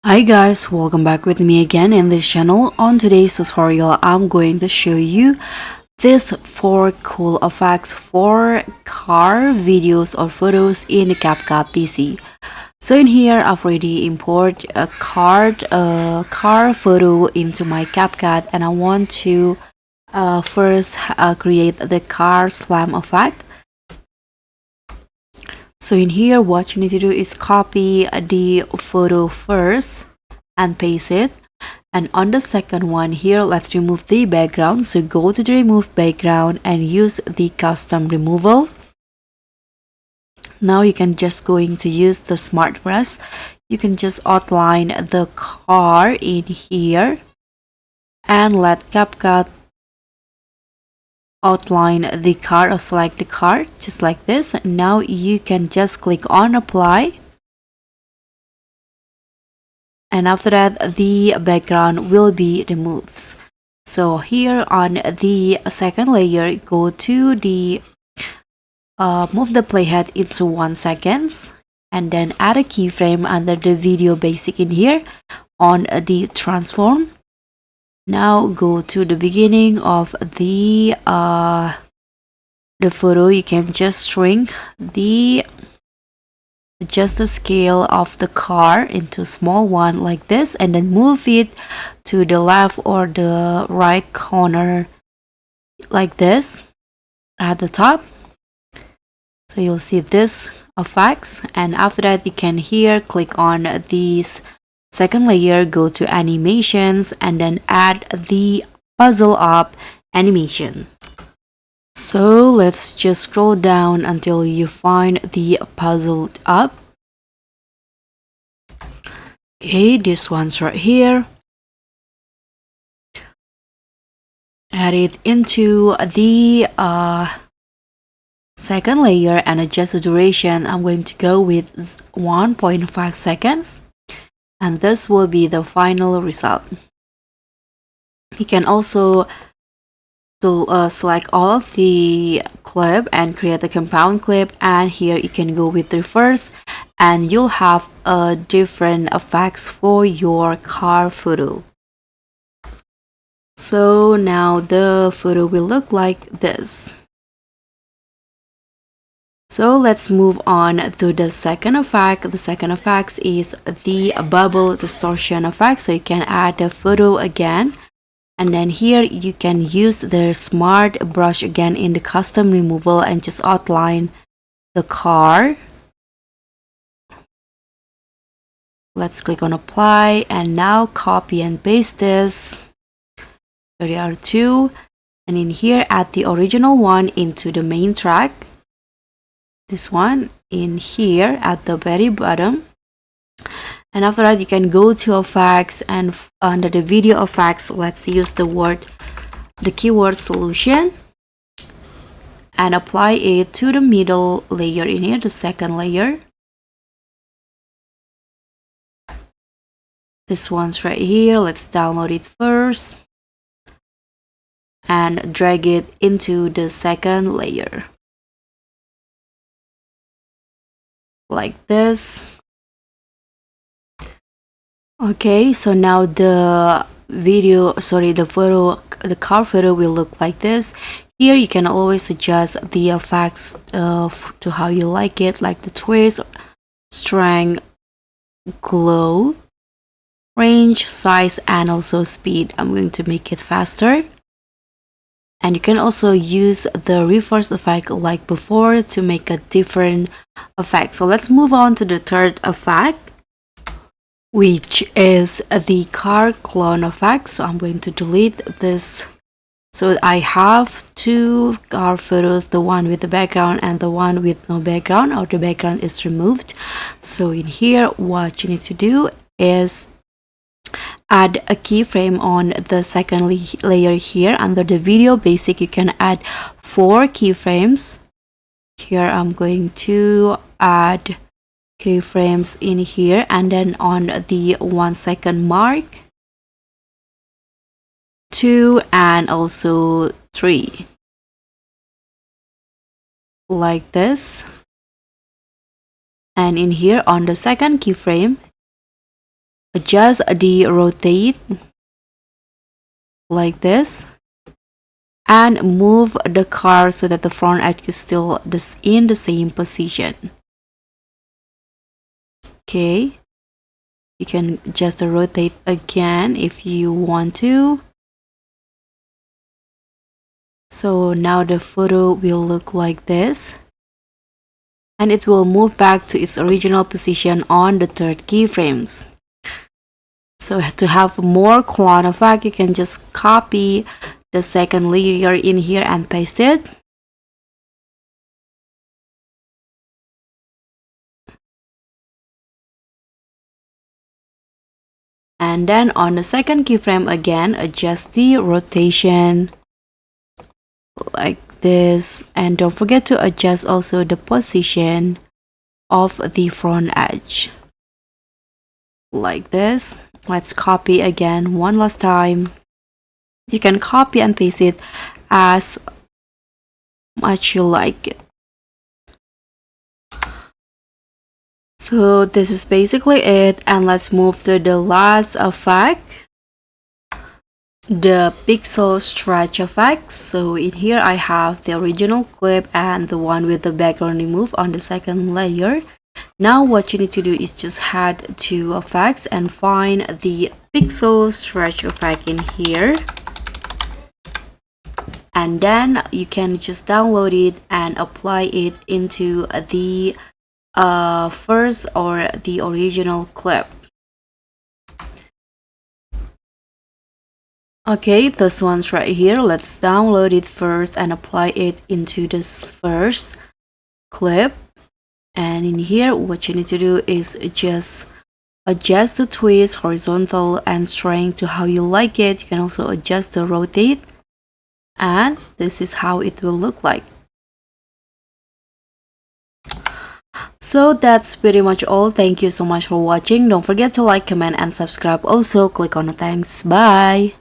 Hi guys, welcome back with me again in this channel. On today's tutorial, I'm going to show you these 4 cool effects for car videos or photos in CapCut PC. So in here, I've already imported a car photo into my CapCut, and I want to first create the car slam effect. So in here, what you need to do is copy the photo first and paste it. And on the second one here, let's remove the background. So go to the remove background and use the custom removal. Now you can just going to use the smart brush. You can just outline the car in here and let CapCut outline the car or select the car just like this. Now you can just click on apply, and after that the background will be removed. So here on the second layer, go to the move the playhead into 1 second and then add a keyframe under the video basic in here on the transform. Now go to the beginning of the photo. You can just shrink the scale of the car into small one like this, and then move it to the left or the right corner like this at the top. So you'll see this effects, and after that you can here click on this second layer, go to animations, and then add the puzzle up animation. So let's just scroll down until you find the puzzle up. Okay, this one's right here. Add it into the second layer and adjust the duration. I'm going to go with 1.5 seconds. And this will be the final result. You can also select all of the clip and create a compound clip, and here you can go with reverse and you'll have different effects for your car photo. So now the photo will look like this. So let's move on to the second effect. The second effect is the bubble distortion effect. So you can add the photo again, and then here you can use the smart brush again in the custom removal and just outline the car. Let's click on apply, and now copy and paste this. There are 2, and in here add the original one into the main track. This one in here at the very bottom, and after that you can go to effects, and under the video effects, let's use the keyword solution, and apply it to the middle layer in here, the second layer. This one's right here. Let's download it first and drag it into the second layer like this. Okay, so now the car photo will look like this. Here you can always adjust the effects to how you like it, like the twist, strength, glow, range, size, and also speed. I'm going to make it faster. And you can also use the reverse effect like before to make a different effect. So let's move on to the third effect, which is the car clone effect. So I'm going to delete this. So I have 2 car photos, the one with the background and the one with no background, or the background is removed. So in here, what you need to do is add a keyframe on the second layer here. Under the video basic, you can add 4 keyframes. Here I'm going to add keyframes in here, and then on the 1 second mark, 2, and also 3 like this. And in here on the second keyframe, adjust the rotate like this, and move the car so that the front edge is still in the same position. Okay, you can just rotate again if you want to. So now the photo will look like this, and it will move back to its original position on the third keyframes. So to have more clone effect, you can just copy the second layer in here and paste it. And then on the second keyframe again, adjust the rotation like this, and don't forget to adjust also the position of the front edge like this. Let's copy again one last time. You can copy and paste it as much you like it. So this is basically it, and let's move to the last effect, the pixel stretch effect. So in here I have the original clip and the one with the background removed on the second layer. Now what you need to do is just head to effects and find the pixel stretch effect in here, and then you can just download it and apply it into the first or the original clip. Okay, this one's right here. Let's download it first and apply it into this first clip. And in here, what you need to do is just adjust the twist, horizontal and strength to how you like it. You can also adjust the rotate, and this is how it will look like. So that's pretty much all. Thank you so much for watching. Don't forget to like, comment and subscribe. Also click on the thanks. Bye.